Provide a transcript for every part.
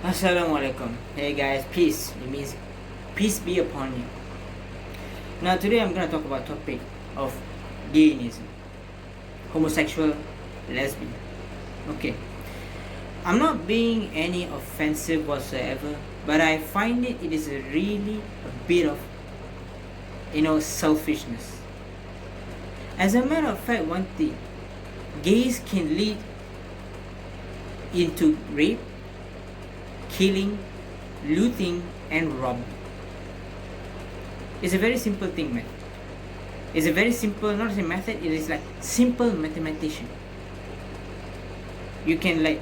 Assalamualaikum. Hey guys, peace. It means peace be upon you. Now today I'm gonna talk about topic of gayism, homosexual, lesbian. Okay, I'm not being any offensive whatsoever, but I find it is really a bit of selfishness. As a matter of fact, one thing, gays can lead into rape, killing, looting, and robbing. It's a very simple thing, man. It's a very simple, not a method, it is like simple mathematician. You can like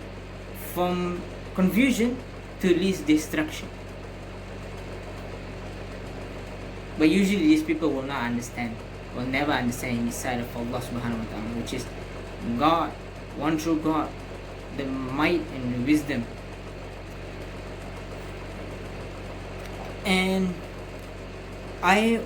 from confusion to least destruction. But usually these people will not understand, will never understand the side of Allah subhanahu wa ta'ala, which is God, one true God, the might and wisdom. And I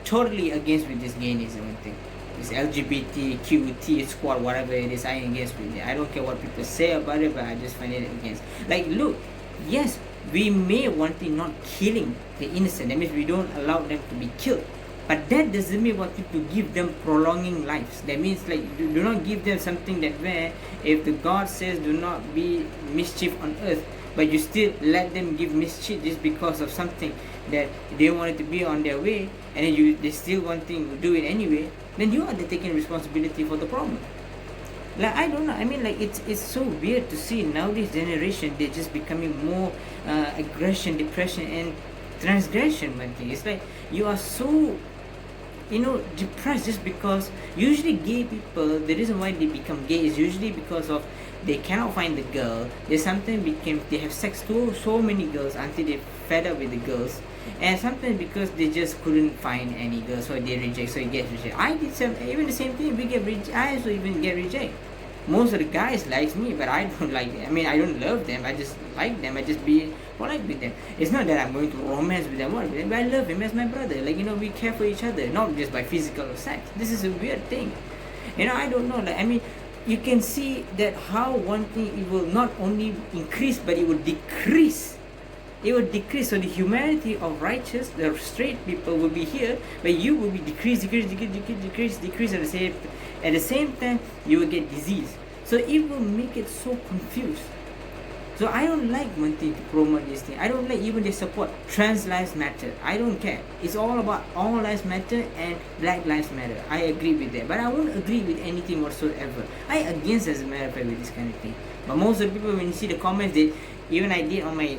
totally against with this gayism thing. This LGBTQ squad, whatever it is, I am against with it. I don't care what people say about it, but I just find it against. Like, look, yes, we may want to not killing the innocent. That means we don't allow them to be killed. But that doesn't mean want to give them prolonging lives. That means like do not give them something that where if the God says do not be mischief on earth, but you still let them give mischief just because of something that they wanted to be on their way, and then they still wanting to do it anyway, then you are the taking responsibility for the problem. Like, I don't know, I mean, like it's so weird to see nowadays generation, they're just becoming more aggression, depression, and transgression. One thing, it's like you are so depressed just because usually gay people, the reason why they become gay is usually because of they cannot find the girl. They sometimes they have sex to so many girls until they fed up with the girls, and sometimes because they just couldn't find any girls, so they reject, so it gets rejected. I did even the same thing. We get I also even get rejected. Most of the guys likes me, but I don't like them. I mean, I don't love them. I just like them. I just be polite with them. It's not that I'm going to romance with them, but I love him as my brother. Like, we care for each other, not just by physical sex. This is a weird thing. I don't know. Like, I mean, you can see that how one thing, it will not only increase, but it will decrease. It will decrease. So the humanity of righteous, the straight people will be here, but you will be decrease at the same time you will get disease. So it will make it so confused. So I don't like wanting to promote this thing. I don't like even they support trans lives matter. I don't care. It's all about all lives matter and black lives matter. I agree with that, but I won't agree with anything whatsoever. I against, as a matter of fact, with this kind of thing. But most of the people, when you see the comments, they even I did on my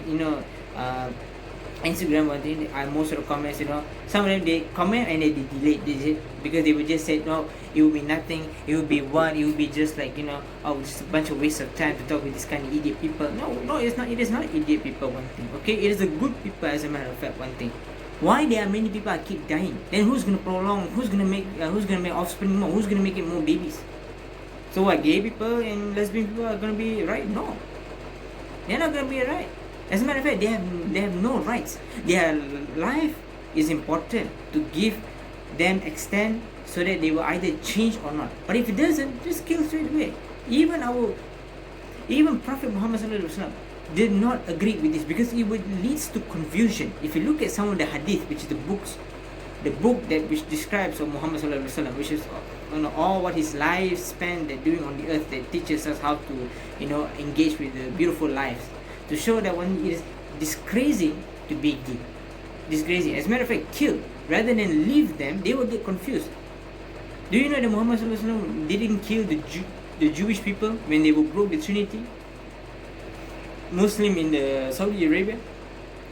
Instagram one thing, most of the comments, some of them they comment and they delete this because they would just say no, it will be nothing, it will be what, it will be just like just a bunch of waste of time to talk with this kind of idiot people. No, it's not. It is not idiot people. One thing, okay, it is a good people, as a matter of fact. One thing, why there are many people that keep dying? Then who's gonna prolong? Who's gonna make offspring more? Who's gonna make it more babies? So what? Gay people and lesbian people are gonna be right? No, they're not gonna be right. As a matter of fact, they have no rights. Their life is important to give them extend so that they will either change or not. But if it doesn't, just kill straight away. Even Prophet Muhammad did not agree with this because it would leads to confusion. If you look at some of the hadith, which is the book that which describes of Muhammad which is all what his lifespan they're doing on the earth, that teaches us how to engage with the beautiful lives, to show that when it is disgracing to be gay, disgracing. As a matter of fact, kill rather than leave them, they will get confused. Do you know that Muhammad didn't kill the Jewish people when they broke the Trinity? Muslim in the Saudi Arabia.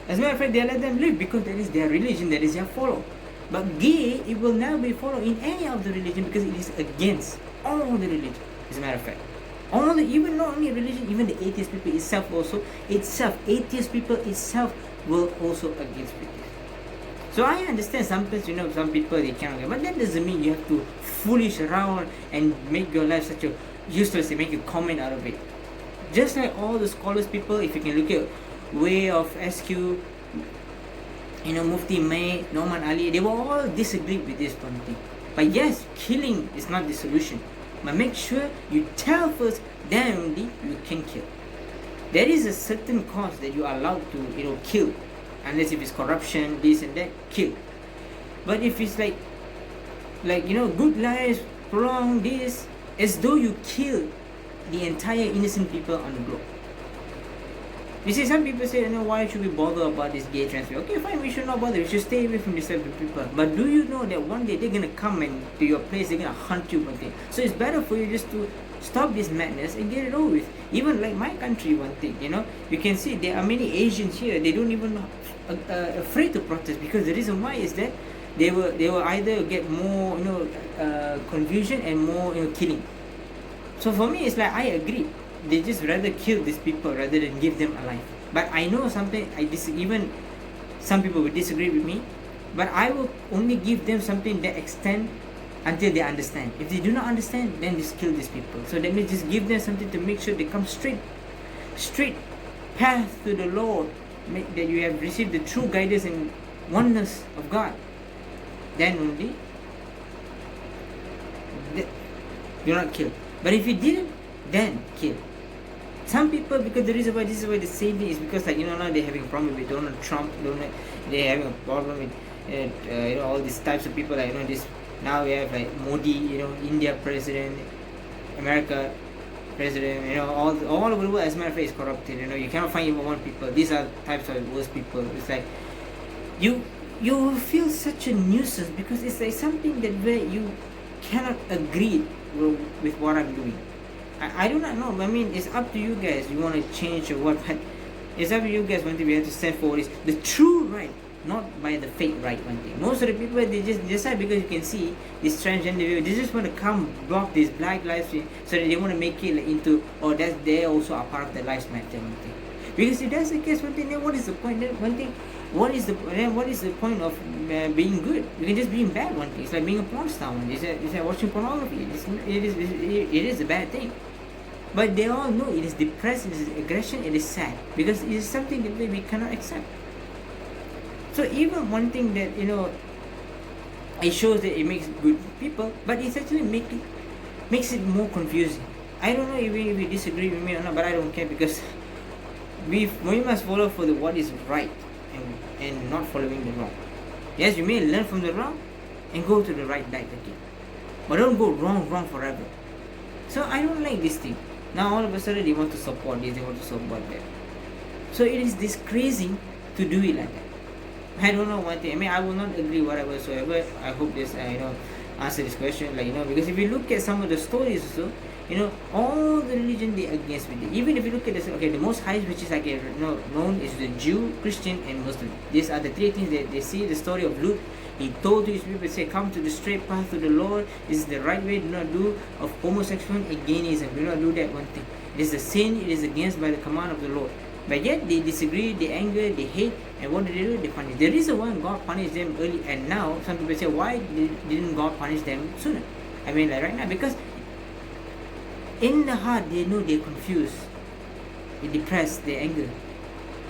As a matter of fact, they let them live because that is their religion, that is their follow. But gay, it will never be followed in any of the religion because it is against all the religion. As a matter of fact. Even not only religion, even the atheist people atheist people itself will also against it. So I understand sometimes some people they cannot get, but that doesn't mean you have to foolish around and make your life such a useless and make a comment out of it. Just like all the scholars people, if you can look at way of SQ, Mufti May, Norman Ali, they will all disagree with this one thing. But yes, killing is not the solution. But make sure you tell first, then only you can kill. there is a certain cause that you are allowed to, kill, unless if it's corruption, this and that, kill. But if it's like good lives, prolong this, as though you kill the entire innocent people on the globe. You see, some people say, why should we bother about this gay transfer? Okay, fine, we should not bother. We should stay away from these type of people. But do you know that one day they're going to come to your place, they're going to hunt you one day. So it's better for you just to stop this madness and get it over with. Even like my country, one thing, you can see there are many Asians here, they don't even afraid to protest, because the reason why is that they will either get more, confusion and more, killing. So for me, it's like, I agree. They just rather kill these people rather than give them a life. But I know something, even some people will disagree with me, but I will only give them something that extend until they understand. If they do not understand, then just kill these people. So that means just give them something to make sure they come straight path to the Lord, that you have received the true guidance and oneness of God. Then only do not kill. But if you didn't, then kill. Some people, because the reason why this is why they say this is because now they're having a problem with Donald Trump, they're having a problem with all these types of people, this. Now we have like Modi, India president, America president, all over the world, as a matter of fact, is corrupted. You cannot find even one people. These are types of worst people. It's like you feel such a nuisance, because it's like something that where you cannot agree with what I'm doing. I do not know. I mean, it's up to you guys. You want to change or what? But it's up to you guys. One thing we have to stand for is the true right, not by the fake right. One thing. Most of the people, they just decide, because you can see this transgender people, they just want to come block this Black Lives Matter, so that they want to make it into, that they also are part of the Lives Matter. One thing. Because if that's the case, one thing, then what is the point? Then one thing, what is the point of being good? You can just be bad. One thing. It's like being a porn star. One thing. It's like watching pornography. It is a bad thing. But they all know it is depressed, it is aggression, it is sad, because it is something that we cannot accept. So even one thing that it shows that it makes good people, but it's actually makes it more confusing. I don't know even if you disagree with me or not, but I don't care, because we must follow for what is right and not following the wrong. Yes, you may learn from the wrong and go to the right light again, but don't go wrong forever. So I don't like this thing. Now all of a sudden they want to support this, they want to support that. So it is disgracing to do it like that. I don't know one thing. I mean, I will not agree whatever whatsoever. I hope this answer this question, because if you look at some of the stories also, all the religion they against with it. Even if you look at this, the most highest which is known is the Jew, Christian and Muslim. These are the three things that they see. The story of Luke, he told to his people, say, come to the straight path to the Lord. This is the right way. Do not do of homosexual and gayism. Do not do that one thing. It is a sin. It is against by the command of the Lord. But yet they disagree, they anger, they hate, and what do? They punish. The reason why God punished them early, and now some people say, why didn't God punish them sooner? I mean, like right now, because in the heart they know they're confused, they're depressed, they're angry.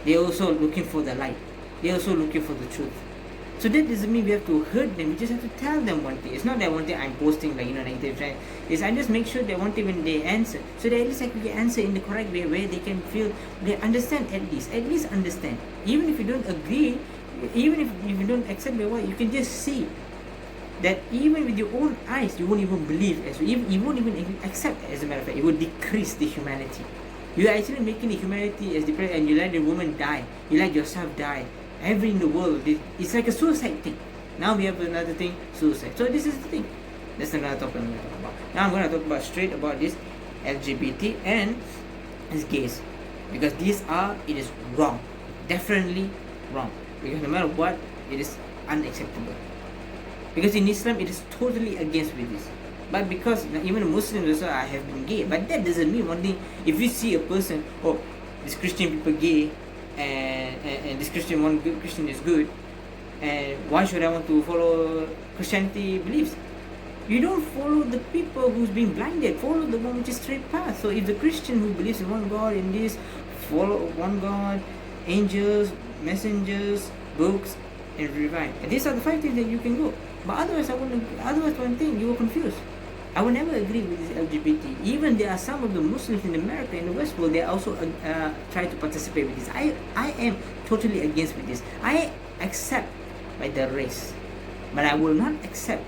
They're also looking for the light. They're also looking for the truth. So that doesn't mean we have to hurt them. We just have to tell them one thing. It's not that one thing I'm posting negative, right? Is I just make sure that one thing when they answer, so that at least I can answer in the correct way, where they can feel they understand at least understand. Even if you don't agree, even if you don't accept my word, you can just see that even with your own eyes, you won't even believe, you won't even accept. As a matter of fact, it will decrease the humanity. You are actually making the humanity as depressed, and you let the woman die, you let yourself die. Every in the world, it's like a suicide thing. Now we have another thing, suicide. So this is the thing. That's another topic I'm going to talk about. Now I'm going to talk about straight about this LGBT and these gays, because it is wrong, definitely wrong. Because no matter what, it is unacceptable. Because in Islam, it is totally against with this. But because even Muslims also have been gay, but that doesn't mean one thing. If you see a person, this Christian people gay, and this Christian is good, and why should I want to follow Christianity beliefs? You don't follow the people who's being blinded. Follow the one which is straight path. So if the Christian who believes in one God, in this, follow one God, angels, messengers, books, and divine. And these are the 5 things that you can go. But otherwise, one thing, you will confuse. I will never agree with this LGBT. Even there are some of the Muslims in America, in the West world, they also try to participate with this. I am totally against with this. I accept by the race, but I will not accept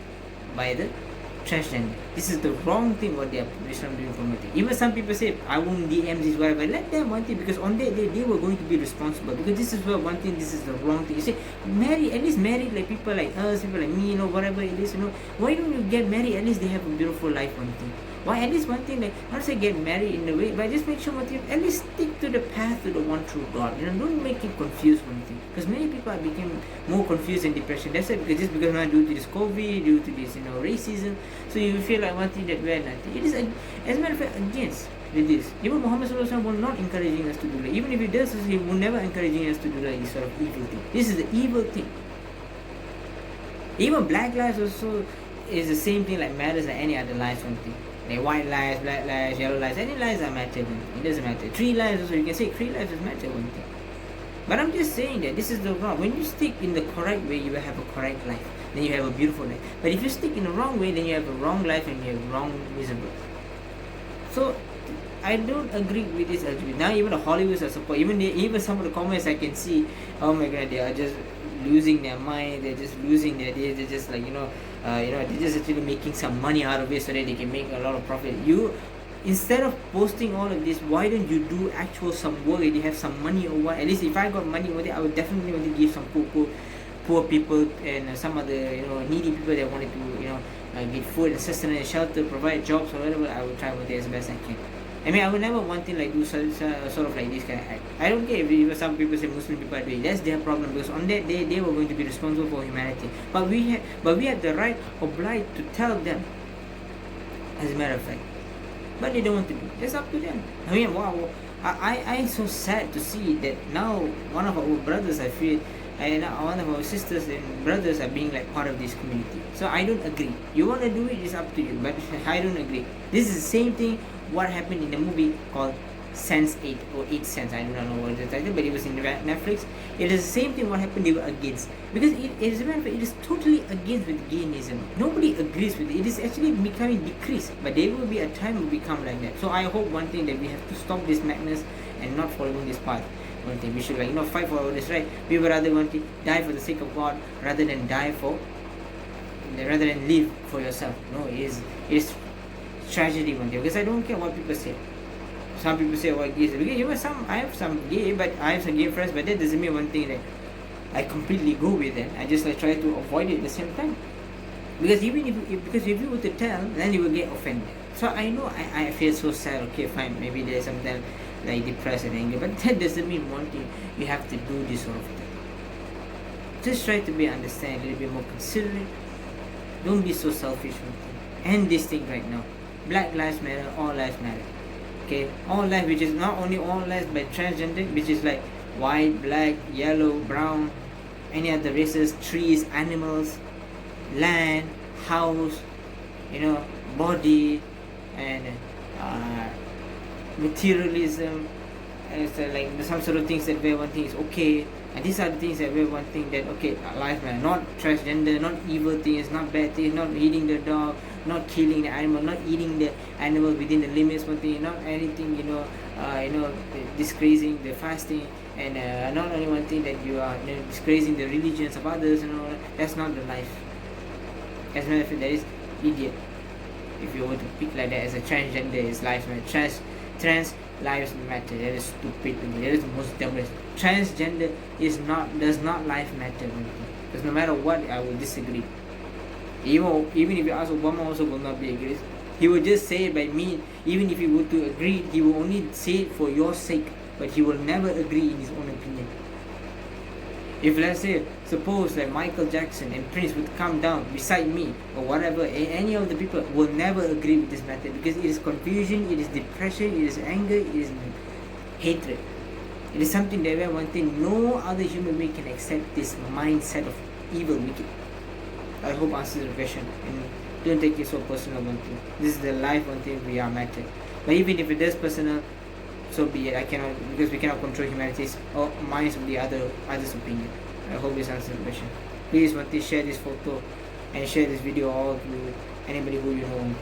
by the transgender. This is the wrong thing what they are doing promoting. Even some people say, I won't DM this, whatever. Let them one thing, because on that day they were going to be responsible. Because this is one thing, this is the wrong thing. You say, marry, at least marry like people like us, people like me, whatever it is, Why don't you get married? At least they have a beautiful life, one thing. Why at least one thing, like, not say get married in a way, but just make sure one thing, at least stick to the path to the one true God. Don't make it confused, one thing. Because many people are becoming more confused and depression. That's it, because now due to this COVID, due to this, racism, so you feel like one thing that we're nothing. It is, as a matter of fact, against with this. Even Muhammad Sallallahu Alaihi Wasallam will not encouraging us to do that. Even if he does, he will never encouraging us to do that. This sort of evil thing. This is the evil thing. Even black lives also is the same thing, like matters like any other lives, one thing. Like white lives, black lives, yellow lives, any lives are matter. It doesn't matter. Three lives also, you can say three lives is matter, one thing. But I'm just saying that this is the wrong. When you stick in the correct way, you will have a correct life. Then you have a beautiful life. But if you stick in the wrong way, then you have a wrong life and you have wrong miserable. So I don't agree with this LGBT. Now even the Hollywoods are support. Even some of the comments I can see, oh my god, they are just losing their mind. They're just losing their days. They're just like they're just actually making some money out of it so that they can make a lot of profit. Instead of posting all of this, why don't you do actual some work and you have some money or what? At least if I got money over there, I would definitely want to give some poor people and some other needy people that wanted to get food and sustenance, shelter, provide jobs or whatever. I would try with it as best I can. I mean, I would never want to do sort of like this kind of act. I don't care if some people say Muslim people are doing it. That's their problem, because on that day they were going to be responsible for humanity. But we have the right obliged to tell them, as a matter of fact. But they don't want to do it. That's up to them. I mean, wow. I'm so sad to see that now one of our brothers, I feel, and one of our sisters and brothers are being like part of this community. So I don't agree. You want to do it, it's up to you. But I don't agree. This is the same thing what happened in the movie called Sense 8 or 8 Sense. I don't know what the title, but it was in Netflix. It is the same thing what happened they were against. Because it is totally against with gayism. Nobody agrees with it. It is actually becoming decreased. But there will be a time it will become like that. So I hope one thing that we have to stop this madness and not following this path. One thing we should fight for all this, right? We would rather want to die for the sake of God rather than live for yourself. No, it is tragedy one day. Because I don't care what people say. Some people say about gays. Because I have some gay, but I have some gay friends, but that doesn't mean one thing that I completely go with them. I just try to avoid it at the same time. Because if you were to tell, then you will get offended. So I know I feel so sad. Okay, fine, maybe there's sometimes like depressed and angry, but that doesn't mean one thing you have to do this sort of thing. Just try to be understanding, a little bit more considerate. Don't be so selfish. End this thing right now. Black lives matter, all lives matter. Okay, all life, which is not only all lives but transgender, which is like white, black, yellow, brown, any other races, trees, animals, land, house, body, and materialism, and it's like some sort of things that we one thing is okay, and these are the things that we one thing that okay, life matter, not transgender, not evil things, not bad things, not eating the dog, not killing the animal, not eating the animal within the limits, one thing, not anything, disgracing the fasting, and not only one thing that you are disgracing the religions of others, that's not the life. As a matter of fact, that is idiot. If you were to pick like that as a transgender, is life matter. Trans lives matter. That is stupid to me. That is the most dumbest. Transgender does not life matter. Because no matter what, I will disagree. Even if you ask Obama, also will not be agree. He will just say it by me. Even if he were to agree, he will only say it for your sake, but he will never agree in his own opinion. If let's say, suppose that Michael Jackson and Prince would come down beside me or whatever, any of the people will never agree with this matter, because it is confusion, it is depression, it is anger, it is hatred. It is something that we are wanting. No other human being can accept this mindset of evil, wicked. I hope answers the question, and don't take it so personal, one thing. This is the life, one thing, we are matter. But even if it is personal, so be it. Because we cannot control humanity's or minds of the other's opinion. I hope this answers the question. Please, one thing, share this photo and share this video all to anybody who you know.